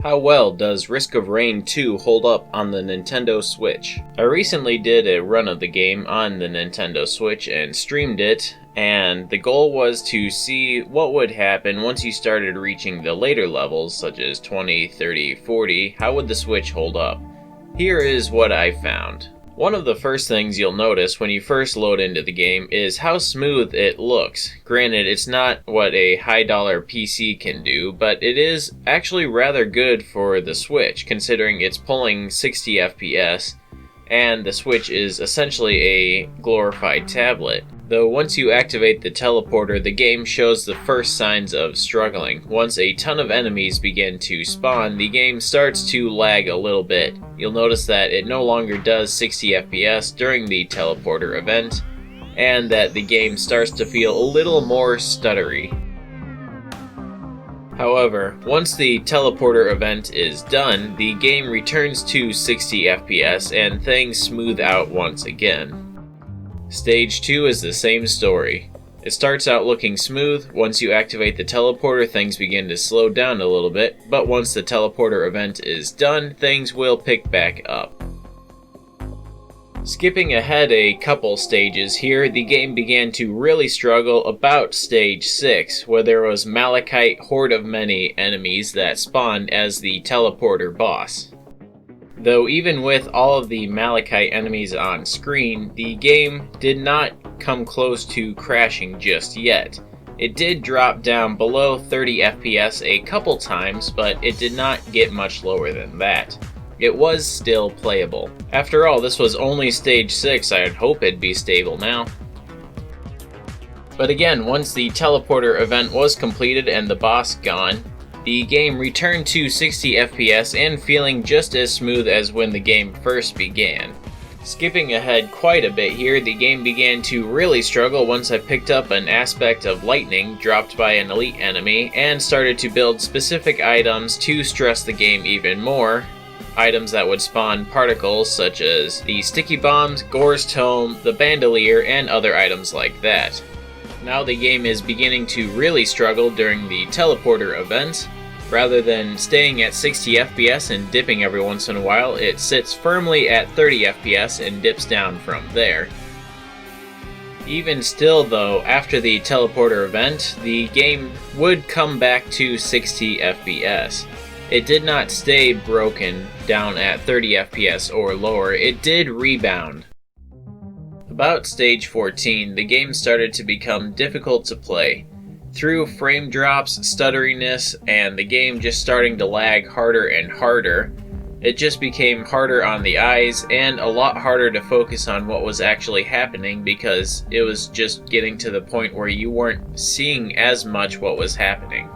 How well does Risk of Rain 2 hold up on the Nintendo Switch? I recently did a run of the game on the Nintendo Switch and streamed it, and the goal was to see what would happen once you started reaching the later levels, such as 20, 30, 40, how would the Switch hold up? Here is what I found. One of the first things you'll notice when you first load into the game is how smooth it looks. Granted, it's not what a high-dollar PC can do, but it is actually rather good for the Switch, considering it's pulling 60 FPS, and the Switch is essentially a glorified tablet. Though once you activate the teleporter, the game shows the first signs of struggling. Once a ton of enemies begin to spawn, the game starts to lag a little bit. You'll notice that it no longer does 60 FPS during the teleporter event, and that the game starts to feel a little more stuttery. However, once the teleporter event is done, the game returns to 60 FPS and things smooth out once again. Stage 2 is the same story. It starts out looking smooth. Once you activate the teleporter, things begin to slow down a little bit, but once the teleporter event is done, things will pick back up. Skipping ahead a couple stages here, the game began to really struggle about stage 6, where there was Malachite Horde of Many enemies that spawned as the teleporter boss. Though even with all of the Malachite enemies on screen, the game did not come close to crashing just yet. It did drop down below 30 FPS a couple times, but it did not get much lower than that. It was still playable. After all, this was only stage 6, I'd hope it'd be stable now. But again, once the teleporter event was completed and the boss gone, the game returned to 60 FPS and feeling just as smooth as when the game first began. Skipping ahead quite a bit here, the game began to really struggle once I picked up an aspect of lightning dropped by an elite enemy and started to build specific items to stress the game even more. Items that would spawn particles such as the sticky bombs, Gore's Tome, the bandolier, and other items like that. Now the game is beginning to really struggle during the teleporter event. Rather than staying at 60 FPS and dipping every once in a while, it sits firmly at 30 FPS and dips down from there. Even still though, after the teleporter event, the game would come back to 60 FPS. It did not stay broken down at 30 FPS or lower, it did rebound. About stage 14, the game started to become difficult to play. Through frame drops, stutteriness, and the game just starting to lag harder and harder, it just became harder on the eyes and a lot harder to focus on what was actually happening because it was just getting to the point where you weren't seeing as much what was happening.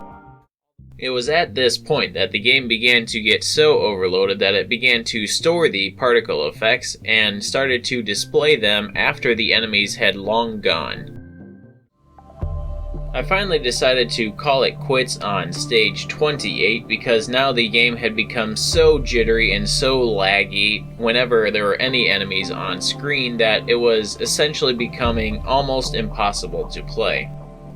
It was at this point that the game began to get so overloaded that it began to store the particle effects and started to display them after the enemies had long gone. I finally decided to call it quits on stage 28 because now the game had become so jittery and so laggy whenever there were any enemies on screen that it was essentially becoming almost impossible to play.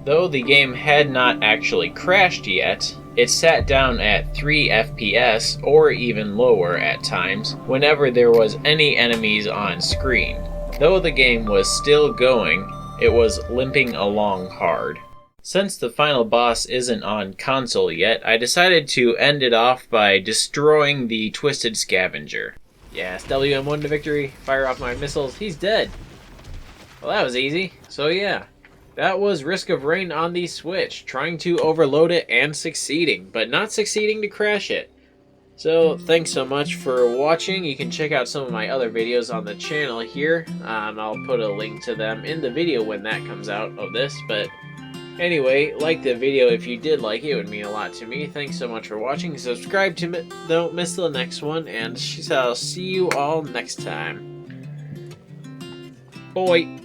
Though the game had not actually crashed yet, it sat down at 3 FPS or even lower at times whenever there was any enemies on screen. Though the game was still going, it was limping along hard. Since the final boss isn't on console yet, I decided to end it off by destroying the Twisted Scavenger. Yes, WM1 to victory, fire off my missiles, he's dead! Well, that was easy. So yeah, that was Risk of Rain on the Switch, trying to overload it and succeeding, but not succeeding to crash it. So thanks so much for watching. You can check out some of my other videos on the channel here. I'll put a link to them in the video when that comes out of this, but anyway, like the video if you did like it, it would mean a lot to me. Thanks so much for watching. Subscribe to don't miss the next one, and I'll see you all next time. Bye.